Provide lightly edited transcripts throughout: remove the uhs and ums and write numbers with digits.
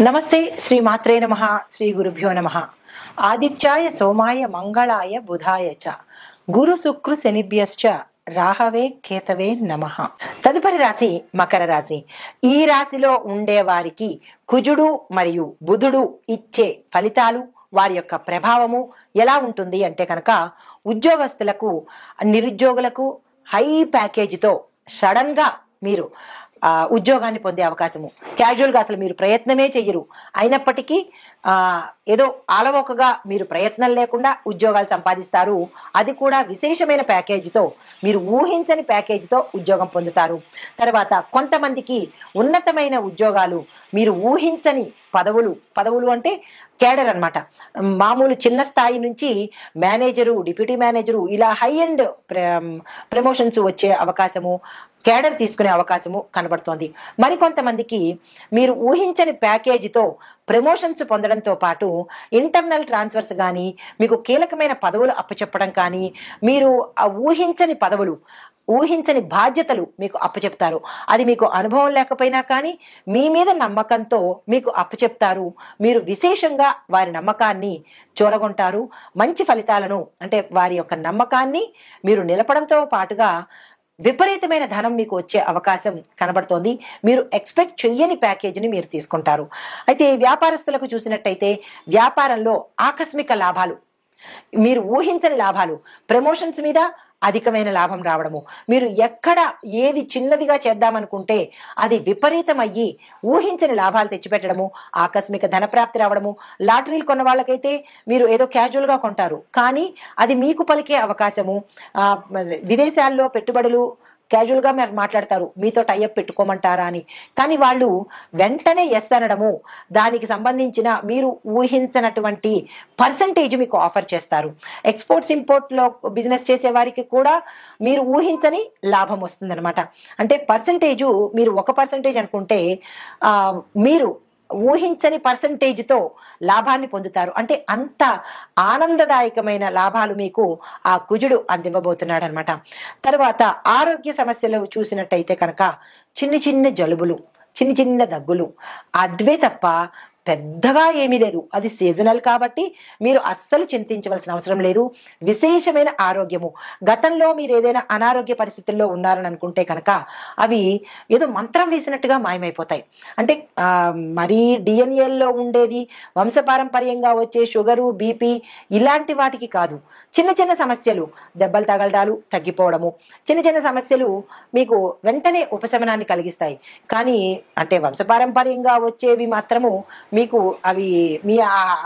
నమస్తే శ్రీ మాత్రే నమః శ్రీ గురుభ్యో నమః ఆదిత్యాయ సోమాయ మంగళాయ బుధాయ చ గురు శుక్ర శనిభ్యశ్చ రాహవే కేతవే నమః. తదుపరి రాశి మకర రాశి. ఈ రాశిలో ఉండే వారికి కుజుడు మరియు బుధుడు ఇచ్చే ఫలితాలు, వారి యొక్క ప్రభావము ఎలా ఉంటుంది అంటే కనుక ఉద్యోగస్తులకు, నిరుద్యోగులకు హై ప్యాకేజీతో సడన్ గా మీరు ఉద్యోగాన్ని పొందే అవకాశము. క్యాజువల్గా అసలు మీరు ప్రయత్నమే చెయ్యరు, అయినప్పటికీ ఏదో ఆలవోకగా మీరు ప్రయత్నం లేకుండా ఉద్యోగాలు సంపాదిస్తారు. అది కూడా విశేషమైన ప్యాకేజీతో, మీరు ఊహించని ప్యాకేజీతో ఉద్యోగం పొందుతారు. తర్వాత కొంతమందికి ఉన్నతమైన ఉద్యోగాలు, మీరు ఊహించని పదవులు అంటే కేడర్ అన్నమాట. మామూలు చిన్న స్థాయి నుంచి మేనేజరు, డిప్యూటీ మేనేజరు, ఇలా హై ఎండ్ ప్రమోషన్స్ వచ్చే అవకాశము, కేడర్ తీసుకునే అవకాశము కనబడుతోంది. మరికొంతమందికి మీరు ఊహించని ప్యాకేజీతో ప్రమోషన్స్ పొందడంతో పాటు ఇంటర్నల్ ట్రాన్స్ఫర్స్ కానీ, మీకు కీలకమైన పదవులు అప్పచెప్పడం కానీ, మీరు ఊహించని పదవులు, ఊహించని బాధ్యతలు మీకు అప్పచెప్తారు. అది మీకు అనుభవం లేకపోయినా కానీ మీ మీద నమ్మకంతో మీకు అప్పచెప్తారు. మీరు విశేషంగా వారి నమ్మకాన్ని చూరగొంటారు. మంచి ఫలితాలను, అంటే వారి యొక్క నమ్మకాన్ని మీరు నిలపడంతో పాటుగా విపరీతమైన ధనం మీకు వచ్చే అవకాశం కనబడుతోంది. మీరు ఎక్స్పెక్ట్ చెయ్యని ప్యాకేజీని మీరు తీసుకుంటారు. అయితే వ్యాపారస్తులకు చూసినట్టయితే వ్యాపారంలో ఆకస్మిక లాభాలు, మీరు ఊహించని లాభాలు, ప్రమోషన్స్ మీద అధికమైన లాభం రావడము, మీరు ఎక్కడ ఏది చిన్నదిగా చేద్దామనుకుంటే అది విపరీతమయ్యి ఊహించని లాభాలు తెచ్చిపెట్టడము, ఆకస్మిక ధనప్రాప్తి రావడము. లాటరీలు కొన్న వాళ్ళకైతే మీరు ఏదో క్యాజువల్గా కొంటారు, కానీ అది మీకు పలికే అవకాశము. విదేశాల్లో పెట్టుబడులు క్యాజువల్గా మీరు మాట్లాడతారు, మీతో టైఅప్ పెట్టుకోమంటారా అని, కానీ వాళ్ళు వెంటనే ఎస్ అనడము, దానికి సంబంధించిన మీరు ఊహించినటువంటి పర్సంటేజ్ మీకు ఆఫర్ చేస్తారు. ఎక్స్పోర్ట్స్ ఇంపోర్ట్లో బిజినెస్ చేసే వారికి కూడా మీరు ఊహించని లాభం వస్తుందన్నమాట. అంటే పర్సంటేజు, మీరు 1% అనుకుంటే మీరు ఊహించని పర్సంటేజ్తో లాభాన్ని పొందుతారు. అంటే అంత ఆనందదాయకమైన లాభాలు మీకు ఆ కుజుడు అందివ్వబోతున్నాడు అనమాట. తర్వాత ఆరోగ్య సమస్యలు చూసినట్టయితే కనుక చిన్న చిన్న జలుబులు, చిన్న చిన్న దగ్గులు, అడ్వే తప్ప పెద్దగా ఏమీ లేదు. అది సీజనల్ కాబట్టి మీరు అస్సలు చింతించవలసిన అవసరం లేదు. విశేషమైన ఆరోగ్యము. గతంలో మీరు ఏదైనా అనారోగ్య పరిస్థితుల్లో ఉన్నారని అనుకుంటే కనుక అవి ఏదో మంత్రం వేసినట్టుగా మాయమైపోతాయి. అంటే మరీ డిఎన్ఏల్లో ఉండేది, వంశపారంపర్యంగా వచ్చే షుగరు, బీపీ ఇలాంటి వాటికి కాదు. చిన్న చిన్న సమస్యలు, దెబ్బలు తగలడాలు తగ్గిపోవడము, చిన్న చిన్న సమస్యలు మీకు వెంటనే ఉపశమనాన్ని కలిగిస్తాయి. కానీ అంటే వంశపారంపర్యంగా వచ్చేవి మాత్రము మీకు అవి మీ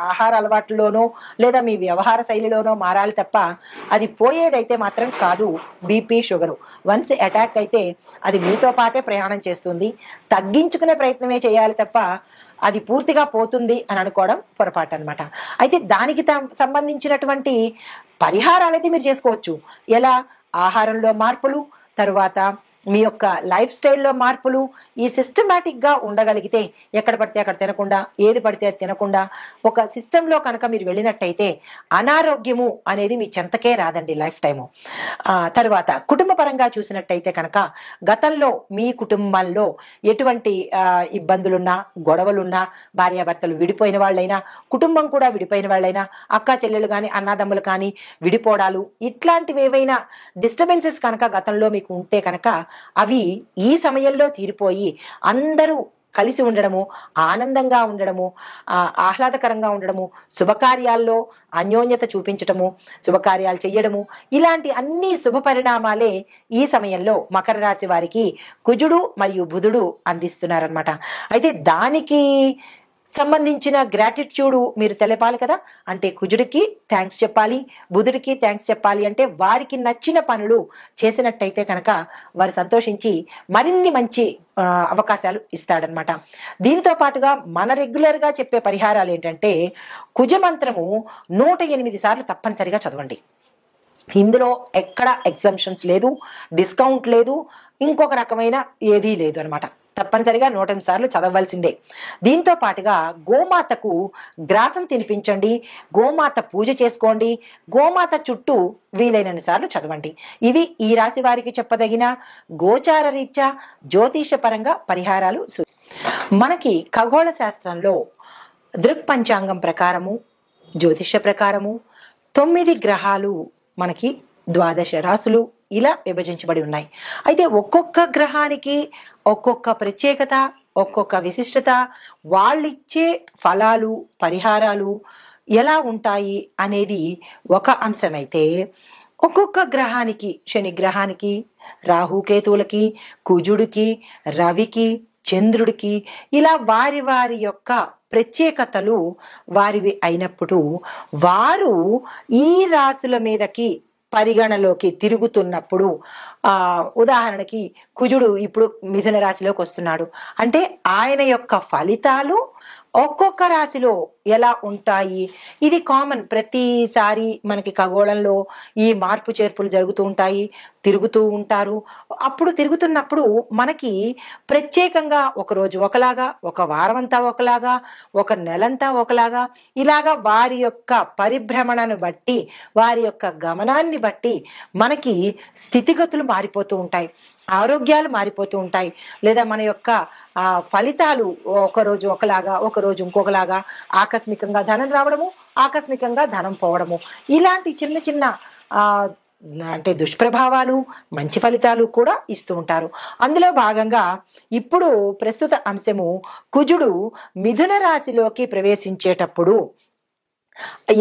ఆహార అలవాట్లలోనో లేదా మీ వ్యవహార శైలిలోనో మారాలి తప్ప అది పోయేదైతే మాత్రం కాదు. బీపీ, షుగరు వన్స్ అటాక్ అయితే అది మీతో పాటే ప్రయాణం చేస్తుంది. తగ్గించుకునే ప్రయత్నమే చేయాలి తప్ప అది పూర్తిగా పోతుంది అని అనుకోవడం పొరపాటు అనమాట. అయితే దానికి సంబంధించినటువంటి పరిహారాలు అయితే మీరు చేసుకోవచ్చు. ఎలా? ఆహారంలో మార్పులు, తరువాత మీ యొక్క లైఫ్ స్టైల్లో మార్పులు, ఈ సిస్టమేటిక్గా ఉండగలిగితే ఎక్కడ పడితే అక్కడ తినకుండా, ఏది పడితే అది తినకుండా ఒక సిస్టంలో కనుక మీరు వెళ్ళినట్టయితే అనారోగ్యము అనేది మీ చెంతకే రాదండి లైఫ్ టైము. తర్వాత కుటుంబ పరంగా చూసినట్టయితే కనుక గతంలో మీ కుటుంబాల్లో ఎటువంటి ఇబ్బందులున్నా, గొడవలున్నా, భార్యాభర్తలు విడిపోయిన వాళ్ళైనా, కుటుంబం కూడా విడిపోయిన వాళ్ళైనా, అక్క చెల్లెలు కానీ అన్నాదమ్ములు కానీ విడిపోవడాలు, ఇట్లాంటివి ఏవైనా డిస్టర్బెన్సెస్ కనుక గతంలో మీకు ఉంటే కనుక అవి ఈ సమయంలో తీరిపోయి అందరూ కలిసి ఉండడము, ఆనందంగా ఉండడము, ఆహ్లాదకరంగా ఉండడము, శుభకార్యాల్లో అన్యోన్యత చూపించటము, శుభకార్యాలు చెయ్యడము, ఇలాంటి అన్ని శుభ పరిణామాలే ఈ సమయంలో మకర రాశి వారికి కుజుడు మరియు బుధుడు అందిస్తున్నారనమాట. అయితే దానికి సంబంధించిన గ్రాటిట్యూడ్ మీరు తెలపాలి కదా. అంటే కుజుడికి థ్యాంక్స్ చెప్పాలి, బుధుడికి థ్యాంక్స్ చెప్పాలి. అంటే వారికి నచ్చిన పనులు చేసినట్టయితే కనుక వారు సంతోషించి మరిన్ని మంచి అవకాశాలు ఇస్తాడనమాట. దీనితో పాటుగా మన రెగ్యులర్గా చెప్పే పరిహారాలు ఏంటంటే కుజమంత్రము 108 సార్లు తప్పనిసరిగా చదవండి. ఇందులో ఎక్కడ ఎగ్జంప్షన్స్ లేదు, డిస్కౌంట్ లేదు, ఇంకొక రకమైన ఏదీ లేదు అనమాట. తప్పనిసరిగా 108 సార్లు చదవవలసిందే. దీంతో పాటుగా గోమాతకు గ్రాసం తినిపించండి, గోమాత పూజ చేసుకోండి, గోమాత చుట్టూ వీలైనన్ని సార్లు చదవండి. ఇవి ఈ రాశి వారికి చెప్పదగిన గోచార రీత్యా జ్యోతిష పరంగా పరిహారాలు. మనకి ఖగోళ శాస్త్రంలో దృక్పంచాంగం ప్రకారము, జ్యోతిష ప్రకారము 9 గ్రహాలు మనకి 12 రాసులు ఇలా విభజించబడి ఉన్నాయి. అయితే ఒక్కొక్క గ్రహానికి ఒక్కొక్క ప్రత్యేకత, ఒక్కొక్క విశిష్టత, వాళ్ళిచ్చే ఫలాలు, పరిహారాలు ఎలా ఉంటాయి అనేది ఒక అంశమైతే, ఒక్కొక్క గ్రహానికి, శని గ్రహానికి, రాహుకేతువులకి, కుజుడికి, రవికి, చంద్రుడికి ఇలా వారి వారి యొక్క ప్రత్యేకతలు వారివి అయినప్పుడు వారు ఈ రాశుల మీదకి పరిగణలోకి తిరుగుతున్నప్పుడు, ఉదాహరణకి కుజుడు ఇప్పుడు మిథున రాశిలోకి వస్తున్నాడు అంటే ఆయన యొక్క ఫలితాలు ఒక్కొక్క రాశిలో ఎలా ఉంటాయి, ఇది కామన్. ప్రతిసారి మనకి ఖగోళంలో ఈ మార్పు చేర్పులు జరుగుతూ ఉంటాయి, తిరుగుతూ ఉంటారు. అప్పుడు తిరుగుతున్నప్పుడు మనకి ప్రత్యేకంగా ఒక రోజు ఒకలాగా, ఒక వారం అంతా ఒకలాగా, ఒక నెలంతా ఒకలాగా, ఇలాగా వారి యొక్క పరిభ్రమణను బట్టి, వారి యొక్క గమనాన్ని బట్టి మనకి స్థితిగతులు మారిపోతూ ఉంటాయి, ఆరోగ్యాలు మారిపోతూ ఉంటాయి. లేదా మన యొక్క ఫలితాలు ఒకరోజు ఒకలాగా, ఒకరోజు ఇంకొకలాగా, ఆకస్మికంగా ధనం రావడము, ఆకస్మికంగా ధనం పోవడము, ఇలాంటి చిన్న చిన్న అంటే దుష్ప్రభావాలు, మంచి ఫలితాలు కూడా ఇస్తూ ఉంటారు. అందులో భాగంగా ఇప్పుడు ప్రస్తుత అంశము కుజుడు మిథున రాశిలోకి ప్రవేశించేటప్పుడు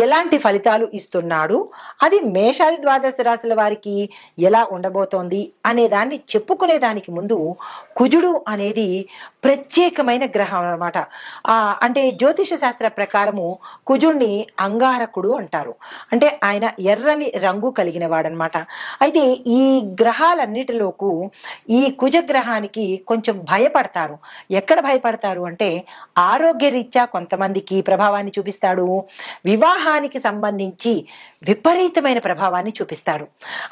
ఎలాంటి ఫలితాలు ఇస్తున్నాడు, అది మేషాది 12 రాశుల వారికి ఎలా ఉండబోతోంది అనే దాన్ని చెప్పుకునే దానికి ముందు, కుజుడు అనేది ప్రత్యేకమైన గ్రహం అన్నమాట. అంటే జ్యోతిష శాస్త్ర ప్రకారము కుజుడిని అంగారకుడు అంటారు. అంటే ఆయన ఎర్రని రంగు కలిగిన వాడనమాట. అయితే ఈ గ్రహాలన్నిటిలోకి ఈ కుజ గ్రహానికి కొంచెం భయపడతారు. ఎక్కడ భయపడతారు అంటే, ఆరోగ్యరీత్యా కొంతమందికి ప్రభావాన్ని చూపిస్తాడు, వివాహానికి సంబంధించి విపరీతమైన ప్రభావాన్ని చూపిస్తాడు.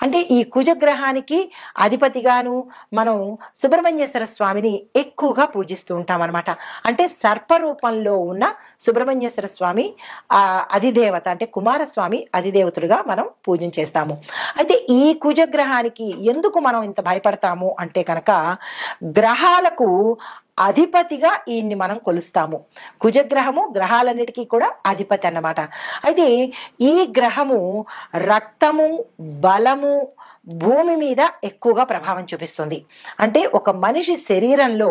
అంటే ఈ కుజగ్రహానికి అధిపతిగాను మనం సుబ్రహ్మణ్యేశ్వర స్వామిని ఎక్కువగా పూజిస్తూ ఉంటాం అనమాట. అంటే సర్పరూపంలో ఉన్న సుబ్రహ్మణ్యేశ్వర స్వామి అధిదేవత, అంటే కుమారస్వామి అధిదేవతలుగా మనం పూజన చేస్తాము. అయితే ఈ కుజగ్రహానికి ఎందుకు మనం ఇంత భయపడతాము అంటే కనుక, గ్రహాలకు అధిపతిగా ఈయన్ని మనం కొలుస్తాము. కుజగ్రహము గ్రహాలన్నిటికీ కూడా అధిపతి అన్నమాట. అయితే ఈ గ్రహము రక్తము, బలము, భూమి మీద ఎక్కువగా ప్రభావం చూపిస్తుంది. అంటే ఒక మనిషి శరీరంలో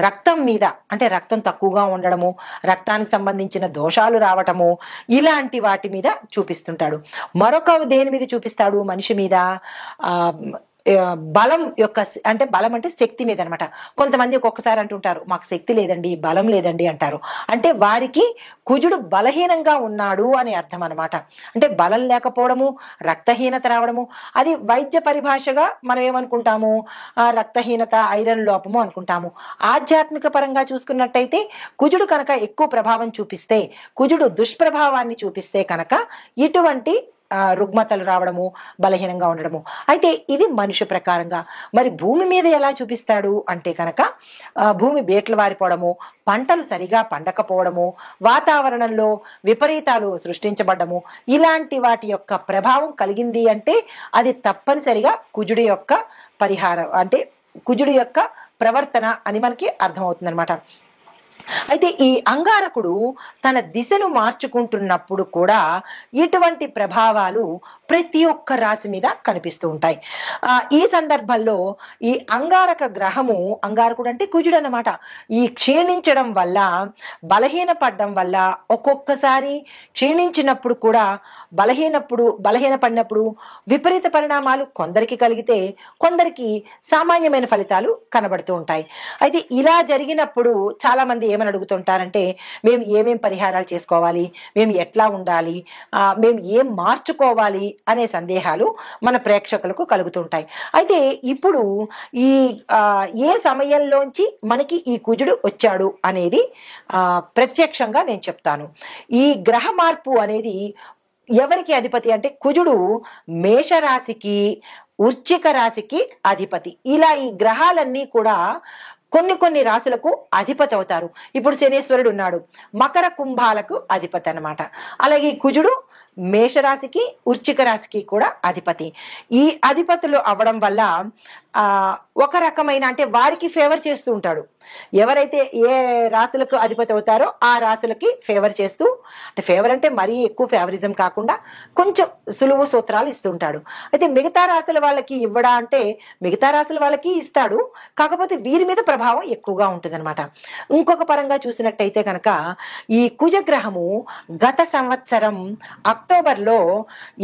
రక్తం మీద, అంటే రక్తం తక్కువగా ఉండడము, రక్తానికి సంబంధించిన దోషాలు రావటము, ఇలాంటి వాటి మీద చూపిస్తుంటాడు. మరొక దేని మీద చూపిస్తాడు మనిషి మీద, బలం యొక్క, అంటే బలం అంటే శక్తి మీద అనమాట. కొంతమంది ఒక్కొక్కసారి అంటుంటారు, మాకు శక్తి లేదండి, బలం లేదండి అంటారు. అంటే వారికి కుజుడు బలహీనంగా ఉన్నాడు అని అర్థం అనమాట. అంటే బలం లేకపోవడము, రక్తహీనత రావడము, అది వైద్య పరిభాషగా మనం ఏమనుకుంటాము, రక్తహీనత, ఐరన్ లోపము అనుకుంటాము. ఆధ్యాత్మిక పరంగా చూసుకున్నట్టయితే కుజుడు కనుక ఎక్కువ ప్రభావం చూపిస్తే, కుజుడు దుష్ప్రభావాన్ని చూపిస్తే కనుక ఇటువంటి రుగ్మతలు రావడము, బలహీనంగా ఉండడము. అయితే ఇది మనిషి ప్రకారంగా. మరి భూమి మీద ఎలా చూపిస్తాడు అంటే కనుక, భూమి బేట్లు వారిపోవడము, పంటలు సరిగా పండకపోవడము, వాతావరణంలో విపరీతాలు సృష్టించబడ్డము, ఇలాంటి వాటి యొక్క ప్రభావం కలిగింది అంటే అది తప్పనిసరిగా కుజుడి యొక్క పరిహారం, అంటే కుజుడి యొక్క ప్రవర్తన అని మనకి అర్థమవుతుంది అనమాట. అయితే ఈ అంగారకుడు తన దిశను మార్చుకుంటున్నప్పుడు కూడా ఇటువంటి ప్రభావాలు ప్రతి ఒక్క రాశి మీద కనిపిస్తూ ఉంటాయి. ఈ సందర్భంలో ఈ అంగారక గ్రహము, అంగారకుడు అంటే కుజుడు అన్నమాట, ఈ క్షీణించడం వల్ల, బలహీనపడడం వల్ల, ఒక్కొక్కసారి క్షీణించినప్పుడు కూడా బలహీనపడినప్పుడు విపరీత పరిణామాలు కొందరికి కలిగితే, కొందరికి సామాన్యమైన ఫలితాలు కనబడుతూ ఉంటాయి. అయితే ఇలా జరిగినప్పుడు చాలా మంది ఏమని అడుగుతుంటారంటే, మేము ఏమేం పరిహారాలు చేసుకోవాలి, మేము ఎట్లా ఉండాలి, మేము ఏం మార్చుకోవాలి అనే సందేహాలు మన ప్రేక్షకులకు కలుగుతుంటాయి. అయితే ఇప్పుడు ఈ ఏ సమయంలోంచి మనకి ఈ కుజుడు వచ్చాడు అనేది ప్రత్యక్షంగా నేను చెప్తాను. ఈ గ్రహ మార్పు అనేది ఎవరికి అధిపతి అంటే, కుజుడు మేషరాశికి, వృశ్చిక రాశికి అధిపతి. ఇలా ఈ గ్రహాలన్నీ కూడా కొన్ని రాశులకు అధిపతి అవుతారు. ఇప్పుడు శనేశ్వరుడు ఉన్నాడు, మకర కుంభాలకు అధిపతి అన్నమాట. అలాగే కుజుడు మేషరాశికి వృశ్చిక రాశికి కూడా అధిపతి. ఈ అధిపతులు అవ్వడం వల్ల ఒక రకమైన అంటే వారికి ఫేవర్ చేస్తూ ఉంటాడు. ఎవరైతే ఏ రాశులకు అధిపతి అవుతారో ఆ రాశులకి ఫేవర్ చేస్తూ, అంటే ఫేవర్ అంటే మరీ ఎక్కువ ఫేవరిజం కాకుండా కొంచెం సులువు సూత్రాలు ఇస్తుంటాడు. అయితే మిగతా రాశుల వాళ్ళకి ఇవ్వడా అంటే మిగతా రాశుల వాళ్ళకి ఇస్తాడు, కాకపోతే వీరి మీద ప్రభావం ఎక్కువగా ఉంటుందన్నమాట. ఇంకొక పరంగా చూసినట్టయితే కనుక ఈ కుజగ్రహము గత సంవత్సరం అక్టోబర్లో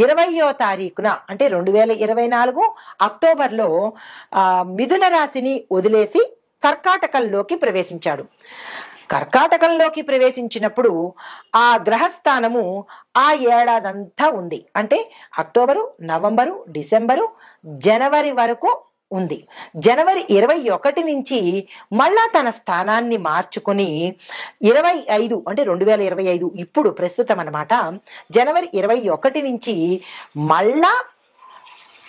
20వ తారీఖున అంటే 2024 అక్టోబర్లో మిథున రాశిని వదిలేసి కర్కాటకంలోకి ప్రవేశించాడు. కర్కాటకంలోకి ప్రవేశించినప్పుడు ఆ గ్రహస్థానము ఆ ఏడాదంతా ఉంది. అంటే అక్టోబరు, నవంబరు, డిసెంబరు, జనవరి వరకు ఉంది. జనవరి 21 నుంచి మళ్ళా తన స్థానాన్ని మార్చుకుని 25 అంటే 2025 ఇప్పుడు ప్రస్తుతం అన్నమాట, జనవరి 21 నుంచి మళ్ళా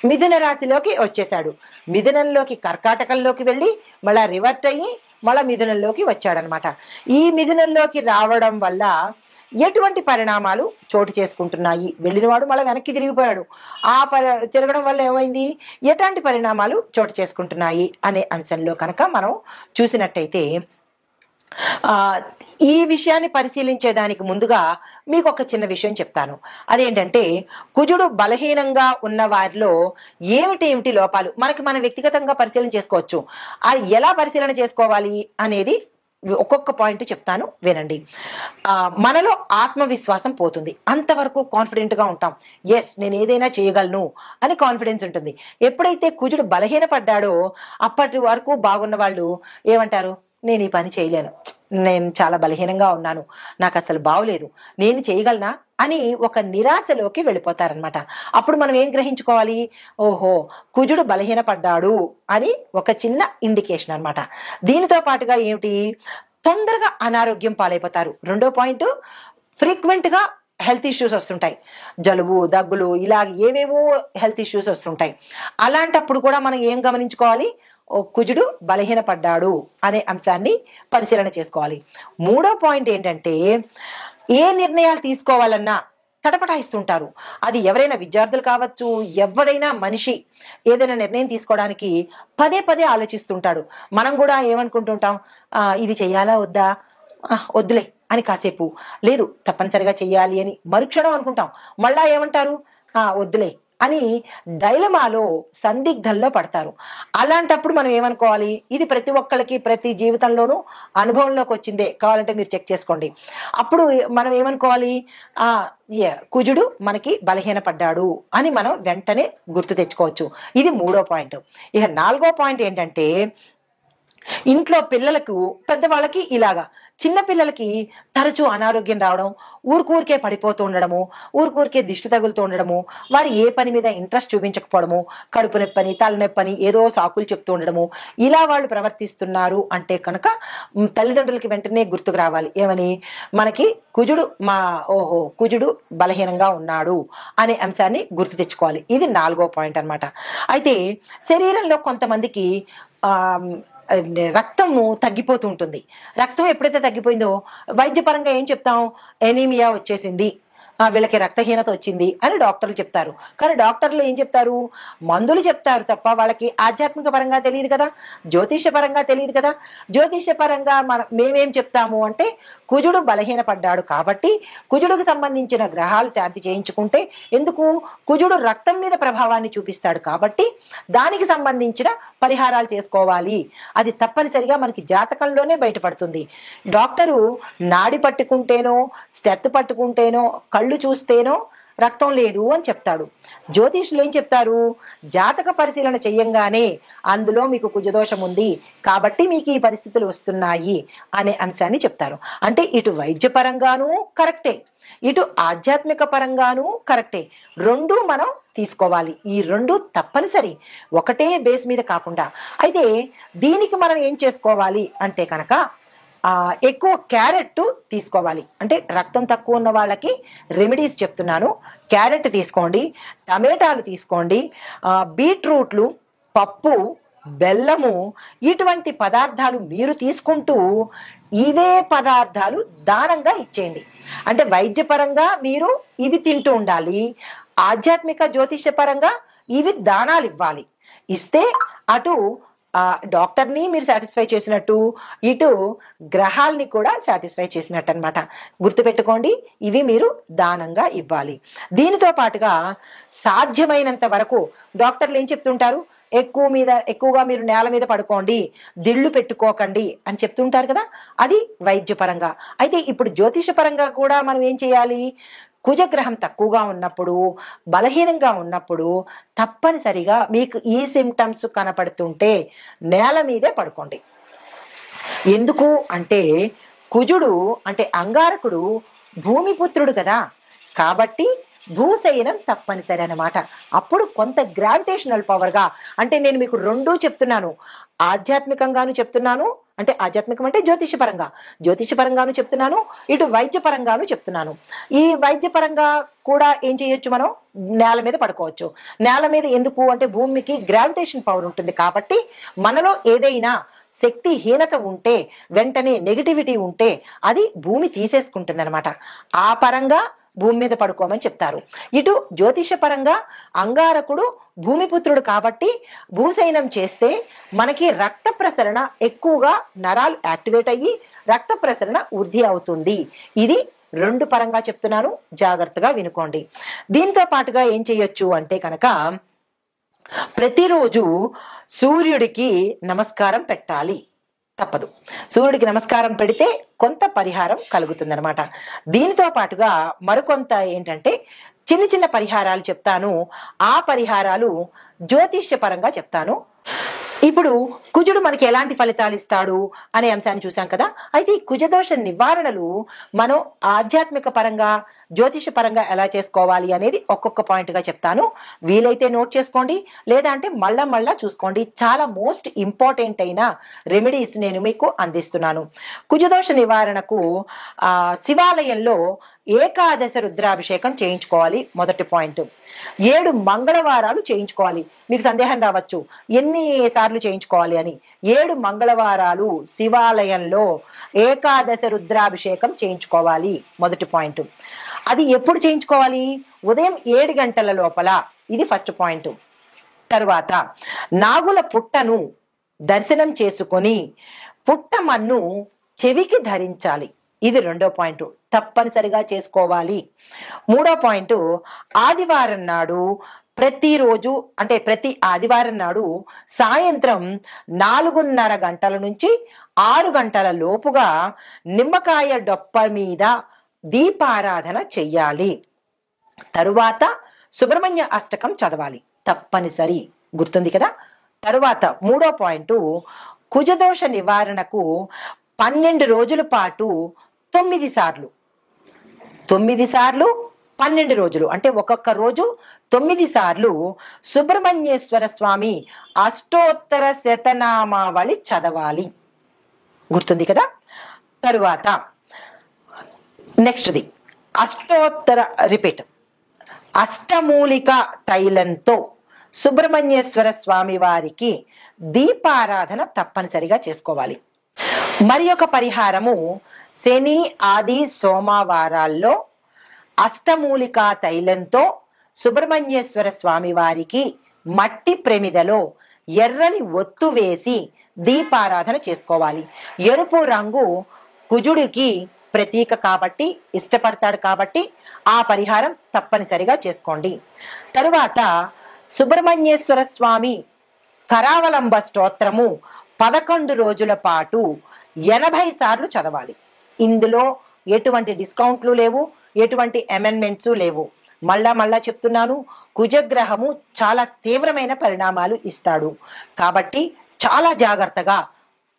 మిథున రాశిలోకి వచ్చేసాడు. మిథునంలోకి కర్కాటకంలోకి వెళ్ళి మళ్ళా రివర్ట్ అయ్యి మళ్ళా మిథునంలోకి వచ్చాడనమాట. ఈ మిథునంలోకి రావడం వల్ల ఎటువంటి పరిణామాలు చోటు చేసుకుంటున్నాయి, వెళ్ళినవాడు మళ్ళీ వెనక్కి తిరిగిపోయాడు, తిరగడం వల్ల ఏమైంది, ఎలాంటి పరిణామాలు చోటు చేసుకుంటున్నాయి అనే అంశంలో కనుక మనం చూసినట్టయితే ఈ విషయాన్ని పరిశీలించేదానికి ముందుగా మీకు ఒక చిన్న విషయం చెప్తాను. అదేంటంటే కుజుడు బలహీనంగా ఉన్న వారిలో ఏమిటి లోపాలు మనం వ్యక్తిగతంగా పరిశీలన చేసుకోవచ్చు. అది ఎలా పరిశీలన చేసుకోవాలి అనేది ఒక్కొక్క పాయింట్ చెప్తాను, వినండి. మనలో ఆత్మవిశ్వాసం పోతుంది, అంతవరకు కాన్ఫిడెంట్ గా ఉంటాం. ఎస్, నేను ఏదైనా చేయగలను అని కాన్ఫిడెన్స్ ఉంటుంది. ఎప్పుడైతే కుజుడు బలహీనపడ్డాడో అప్పటి వరకు బాగున్న వాళ్ళు ఏమంటారు, నేను ఈ పని చేయలేను, నేను చాలా బలహీనంగా ఉన్నాను, నాకు అసలు బాగోలేదు, నేను చేయగలనా అని ఒక నిరాశలోకి వెళ్ళిపోతారనమాట. అప్పుడు మనం ఏం గ్రహించుకోవాలి, ఓహో కుజుడు బలహీనపడ్డాడు అని ఒక చిన్న ఇండికేషన్ అనమాట. దీనితో పాటుగా ఏమిటి, తొందరగా అనారోగ్యం పాలైపోతారు. రెండో పాయింట్, ఫ్రీక్వెంట్ గా హెల్త్ ఇష్యూస్ వస్తుంటాయి, జలుబు, దగ్గులు, ఇలా ఏవేవో హెల్త్ ఇష్యూస్ వస్తుంటాయి. అలాంటప్పుడు కూడా మనం ఏం గమనించుకోవాలి, కుజుడు బలహీనపడ్డాడు అనే అంశాన్ని పరిశీలన చేసుకోవాలి. మూడో పాయింట్ ఏంటంటే ఏ నిర్ణయాలు తీసుకోవాలన్నా తటపటాయిస్తుంటారు. అది ఎవరైనా విద్యార్థులు కావచ్చు, ఎవరైనా మనిషి ఏదైనా నిర్ణయం తీసుకోవడానికి పదే ఆలోచిస్తుంటాడు. మనం కూడా ఏమనుకుంటుంటాం, ఇది చెయ్యాలా వద్దా, వద్దులే అని కాసేపు, లేదు తప్పనిసరిగా చెయ్యాలి అని మరుక్షణం అనుకుంటాం. మళ్ళా ఏమంటారు, వద్దులే అని డైలమాలో సందిగ్ధంలో పడతారు. అలాంటప్పుడు మనం ఏమనుకోవాలి, ఇది ప్రతి ఒక్కరికి ప్రతి జీవితంలోనూ అనుభవంలోకి వచ్చిందే, కావాలంటే మీరు చెక్ చేసుకోండి. అప్పుడు మనం ఏమనుకోవాలి, కుజుడు మనకి బలహీనపడ్డాడు అని మనం వెంటనే గుర్తు తెచ్చుకోవచ్చు. ఇది మూడో పాయింట్. ఇక నాలుగో పాయింట్ ఏంటంటే ఇంట్లో పిల్లలకు, పెద్దవాళ్ళకి ఇలాగా, చిన్న పిల్లలకి తరచూ అనారోగ్యం రావడం, ఊరికే పడిపోతూ ఉండడము, ఊరికే దిష్టి తగులుతూ ఉండడము, వారు ఏ పని మీద ఇంట్రెస్ట్ చూపించకపోవడము, కడుపు నొప్పని, తలనొప్పని ఏదో సాకులు చెప్తూ ఉండడము, ఇలా వాళ్ళు ప్రవర్తిస్తున్నారు అంటే కనుక తల్లిదండ్రులకి వెంటనే గుర్తుకు రావాలి, ఏమని, మనకి కుజుడు బలహీనంగా ఉన్నాడు అనే అంశాన్ని గుర్తు తెచ్చుకోవాలి. ఇది నాలుగో పాయింట్ అన్నమాట. అయితే శరీరంలో కొంతమందికి రక్తము తగ్గిపోతూ ఉంటుంది. రక్తం ఎప్పుడైతే తగ్గిపోయిందో వైద్యపరంగా ఏం చెప్తాం, ఎనీమియా వచ్చేసింది, వీళ్ళకి రక్తహీనత వచ్చింది అని డాక్టర్లు చెప్తారు. కానీ డాక్టర్లు ఏం చెప్తారు, మందులు చెప్తారు తప్ప వాళ్ళకి ఆధ్యాత్మిక పరంగా తెలియదు కదా, జ్యోతిష పరంగా తెలియదు కదా. జ్యోతిష పరంగా మేమేం చెప్తాము అంటే, కుజుడు బలహీనపడ్డాడు కాబట్టి కుజుడుకు సంబంధించిన గ్రహాలు శాంతి చేయించుకుంటే, ఎందుకు, కుజుడు రక్తం మీద ప్రభావాన్ని చూపిస్తాడు కాబట్టి దానికి సంబంధించిన పరిహారాలు చేసుకోవాలి. అది తప్పనిసరిగా మనకి జాతకంలోనే బయటపడుతుంది. డాక్టరు నాడి పట్టుకుంటేనో స్టెత్ పట్టుకుంటేనో కళ్ళు చూస్తేనో రక్తం లేదు అని చెప్తాడు. జ్యోతిష్యులు ఏం చెప్తారు, జాతక పరిశీలన చెయ్యంగానే అందులో మీకు కుజదోషం ఉంది కాబట్టి మీకు ఈ పరిస్థితులు వస్తున్నాయి అనే అంశాన్ని చెప్తారు. అంటే ఇటు వైద్యపరంగానూ కరెక్టే, ఇటు ఆధ్యాత్మిక పరంగానూ కరెక్టే. రెండు మనం తీసుకోవాలి. ఈ రెండు తప్పనిసరి, ఒకటే బేస్ మీద కాకుండా. అయితే దీనికి మనం ఏం చేసుకోవాలి అంటే కనుక ఎక్కువ క్యారెట్ తీసుకోవాలి. అంటే రక్తం తక్కువ ఉన్న వాళ్ళకి రెమెడీస్ చెప్తున్నాను. క్యారెట్ తీసుకోండి, టమాటాలు తీసుకోండి, బీట్రూట్లు, పప్పు, బెల్లము, ఇటువంటి పదార్థాలు మీరు తీసుకుంటూ ఇవే పదార్థాలు దానంగా ఇచ్చేయండి. అంటే వైద్యపరంగా మీరు ఇవి తింటూ ఉండాలి, ఆధ్యాత్మిక జ్యోతిష పరంగా ఇవి దానాలు ఇవ్వాలి. ఇస్తే అటు డాక్టర్ని మీరు సాటిస్ఫై చేసినట్టు, ఇటు గ్రహాల్ని కూడా సాటిస్ఫై చేసినట్టు అనమాట. గుర్తుపెట్టుకోండి, ఇవి మీరు దానంగా ఇవ్వాలి. దీనితో పాటుగా సాధ్యమైనంత వరకు డాక్టర్లు ఏం చెప్తుంటారు, ఎక్కువగా మీరు నేల మీద పడుకోండి, దిళ్ళు పెట్టుకోకండి అని చెప్తుంటారు కదా, అది వైద్యపరంగా. అయితే ఇప్పుడు జ్యోతిష పరంగా కూడా మనం ఏం చేయాలి, కుజగ్రహం తక్కువగా ఉన్నప్పుడు, బలహీనంగా ఉన్నప్పుడు తప్పనిసరిగా మీకు ఈ సిమ్టమ్స్ కనపడుతుంటే నేల మీదే పడుకోండి. ఎందుకు అంటే కుజుడు అంటే అంగారకుడు భూమిపుత్రుడు కదా, కాబట్టి భూశయనం తప్పనిసరి అన్నమాట. అప్పుడు కొంత గ్రావిటేషనల్ పవర్గా, అంటే నేను మీకు రెండూ చెప్తున్నాను, ఆధ్యాత్మికంగాను చెప్తున్నాను, అంటే ఆధ్యాత్మికం అంటే జ్యోతిషపరంగాను చెప్తున్నాను, ఇటు వైద్యపరంగాను చెప్తున్నాను. ఈ వైద్యపరంగా కూడా ఏం చేయొచ్చు, మనం నేల మీద పడుకోవచ్చు. నేల మీద ఎందుకు అంటే భూమికి గ్రావిటేషన్ పవర్ ఉంటుంది కాబట్టి మనలో ఏదైనా శక్తిహీనత ఉంటే, వెంటనే నెగిటివిటీ ఉంటే అది భూమి తీసేసుకుంటుంది అనమాట. ఆ పరంగా భూమి మీద పడుకోమని చెప్తారు. ఇటు జ్యోతిష పరంగా అంగారకుడు భూమిపుత్రుడు కాబట్టి భూశయనం చేస్తే మనకి రక్త ప్రసరణ ఎక్కువగా, నరాలు యాక్టివేట్ అయ్యి రక్త ప్రసరణ వృద్ధి అవుతుంది. ఇది రెండు పరంగా చెప్తున్నాను, జాగ్రత్తగా వినుకోండి. దీంతో పాటుగా ఏం చేయొచ్చు అంటే కనుక ప్రతిరోజు సూర్యుడికి నమస్కారం పెట్టాలి, తప్పదు. సూర్యుడికి నమస్కారం పెడితే కొంత పరిహారం కలుగుతుందన్నమాట. దీనితో పాటుగా మరికొంత ఏంటంటే చిన్న చిన్న పరిహారాలు చెప్తాను, ఆ పరిహారాలు జ్యోతిష్య పరంగా చెప్తాను. ఇప్పుడు కుజుడు మనకి ఎలాంటి ఫలితాలు ఇస్తాడు అనే అంశాన్ని చూసాం కదా. అయితే ఈ కుజదోష నివారణలు మనం ఆధ్యాత్మిక పరంగా జ్యోతిష పరంగా ఎలా చేసుకోవాలి అనేది ఒక్కొక్క పాయింట్ గా చెప్తాను. వీలైతే నోట్ చేసుకోండి, లేదా అంటే మళ్ళా చూసుకోండి. చాలా మోస్ట్ ఇంపార్టెంట్ అయిన రెమెడీస్ నేను మీకు అందిస్తున్నాను. కుజదోష నివారణకు శివాలయంలో ఏకాదశ రుద్రాభిషేకం చేయించుకోవాలి. మొదటి పాయింట్. 7 మంగళవారాలు చేయించుకోవాలి. మీకు సందేహం రావచ్చు ఎన్ని సార్లు చేయించుకోవాలి అని. 7 మంగళవారాలు శివాలయంలో ఏకాదశ రుద్రాభిషేకం చేయించుకోవాలి, మొదటి పాయింట్. అది ఎప్పుడు చేయించుకోవాలి, ఉదయం 7 గంటల లోపల, ఇది ఫస్ట్ పాయింట్. తరువాత నాగుల పుట్టను దర్శనం చేసుకొని పుట్టమన్ను చెవికి ధరించాలి, ఇది రెండో పాయింట్, తప్పనిసరిగా చేసుకోవాలి. మూడో పాయింట్, ఆదివారం నాడు ప్రతిరోజు అంటే ప్రతి ఆదివారం నాడు సాయంత్రం 4:30 గంటల నుంచి 6 గంటల లోపుగా నిమ్మకాయ డొప్ప మీద దీపారాధన చెయ్యాలి. తరువాత సుబ్రహ్మణ్య అష్టకం చదవాలి, తప్పనిసరి, గుర్తుంది కదా. తరువాత మూడో పాయింట్, కుజదోష నివారణకు 12 రోజుల పాటు 9 సార్లు 12 రోజులు అంటే ఒక్కొక్క రోజు 9 సార్లు సుబ్రహ్మణ్యేశ్వర స్వామి అష్టోత్తర శతనామావళి చదవాలి, గుర్తుంది కదా. తరువాత నెక్స్ట్ది అష్టమూలిక తైలంతో సుబ్రహ్మణ్యేశ్వర స్వామి వారికి దీపారాధన తప్పనిసరిగా చేసుకోవాలి. మరి ఒక పరిహారము, శని ఆది సోమవారాల్లో అష్టమూలిక తైలంతో సుబ్రహ్మణ్యేశ్వర స్వామి వారికి మట్టి ప్రమిదలో ఎర్రని ఒత్తు వేసి దీపారాధన చేసుకోవాలి. ఎరుపు రంగు కుజుడికి ప్రతీక కాబట్టి, ఇష్టపడతాడు కాబట్టి ఆ పరిహారం తప్పనిసరిగా చేసుకోండి. తరువాత సుబ్రహ్మణ్యేశ్వర స్వామి కరావలంబ స్తోత్రము 11 రోజుల పాటు 80 సార్లు చదవాలి. ఇందులో ఎటువంటి డిస్కౌంట్లు లేవు, ఎటువంటి అమెండ్మెంట్స్ లేవు. మళ్ళా చెప్తున్నాను, కుజగ్రహము చాలా తీవ్రమైన పరిణామాలు ఇస్తాడు కాబట్టి చాలా జాగ్రత్తగా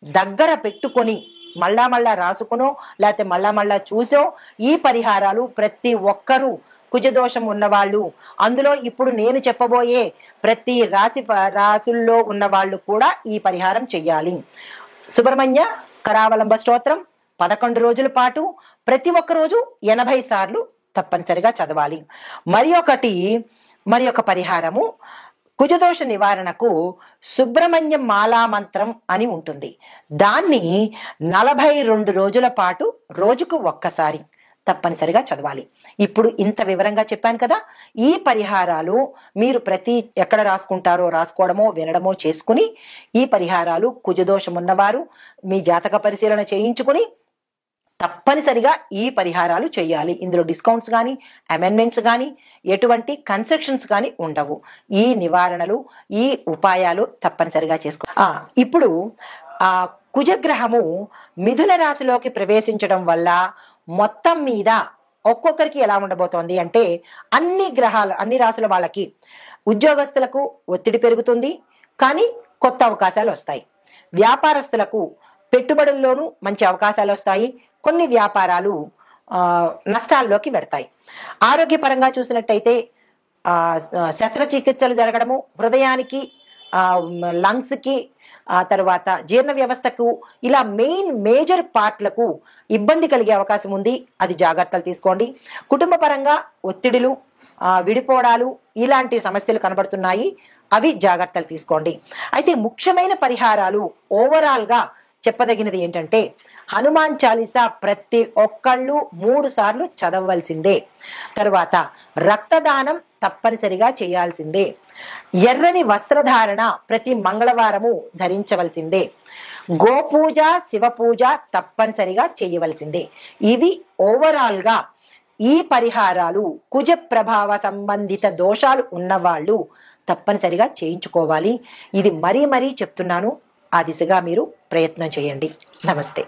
దగ్గర పెట్టుకొని మళ్ళా రాసుకునో లేకపోతే మళ్ళా చూసో ఈ పరిహారాలు ప్రతి ఒక్కరూ, కుజదోషం ఉన్నవాళ్ళు, అందులో ఇప్పుడు నేను చెప్పబోయే ప్రతి రాసుల్లో ఉన్న వాళ్ళు కూడా ఈ పరిహారం చెయ్యాలి. సుబ్రహ్మణ్య కరావలంబ స్తోత్రం 11 రోజుల పాటు ప్రతి ఒక్క రోజు 80 సార్లు తప్పనిసరిగా చదవాలి. మరి ఒక పరిహారము, కుజదోష నివారణకు సుబ్రహ్మణ్యం మాలా మంత్రం అని ఉంటుంది. దాన్ని 42 రోజుల పాటు రోజుకు ఒక్కసారి తప్పనిసరిగా చదవాలి. ఇప్పుడు ఇంత వివరంగా చెప్పాను కదా, ఈ పరిహారాలు మీరు ఎక్కడ రాసుకుంటారో రాసుకోవడమో వినడమో చేసుకుని, ఈ పరిహారాలు కుజదోషం ఉన్నవారు మీ జాతక పరిశీలన చేయించుకుని తప్పనిసరిగా ఈ పరిహారాలు చేయాలి. ఇందులో డిస్కౌంట్స్ కానీ అమెండ్మెంట్స్ కానీ ఎటువంటి కన్సెషన్స్ కానీ ఉండవు. ఈ నివారణలు ఈ ఉపాయాలు తప్పనిసరిగా చేసుకో. ఇప్పుడు కుజగ్రహము మిథున రాశిలోకి ప్రవేశించడం వల్ల మొత్తం మీద ఒక్కొక్కరికి ఎలా ఉండబోతోంది అంటే, అన్ని రాశుల వాళ్ళకి ఉద్యోగస్తులకు ఒత్తిడి పెరుగుతుంది, కానీ కొత్త అవకాశాలు వస్తాయి. వ్యాపారస్తులకు పెట్టుబడుల్లోనూ మంచి అవకాశాలు వస్తాయి, కొన్ని వ్యాపారాలు నష్టాల్లోకి పెడతాయి. ఆరోగ్యపరంగా చూసినట్టయితే శస్త్రచికిత్సలు జరగడము, హృదయానికి లంగ్స్కి తర్వాత జీర్ణ వ్యవస్థకు ఇలా మేజర్ పార్ట్లకు ఇబ్బంది కలిగే అవకాశం ఉంది. అది జాగ్రత్తలు తీసుకోండి. కుటుంబ పరంగా ఒత్తిడులు, విడిపోవడాలు ఇలాంటి సమస్యలు కనబడుతున్నాయి, అవి జాగ్రత్తలు తీసుకోండి. అయితే ముఖ్యమైన పరిహారాలు ఓవరాల్గా చెప్పదగినది ఏంటంటే, హనుమాన్ చాలీసా ప్రతి ఒక్కళ్ళు 3 సార్లు చదవవలసిందే. తరువాత రక్తదానం తప్పనిసరిగా చేయాల్సిందే. ఎర్రని వస్త్రధారణ ప్రతి మంగళవారము ధరించవలసిందే. గోపూజ, శివపూజ తప్పనిసరిగా చేయవలసిందే. ఇవి ఓవరాల్గా ఈ పరిహారాలు కుజ ప్రభావ సంబంధిత దోషాలు ఉన్నవాళ్ళు తప్పనిసరిగా చేయించుకోవాలి. ఇది మరీ చెప్తున్నాను. ఆ దిశగా మీరు ప్రయత్నం చేయండి. నమస్తే.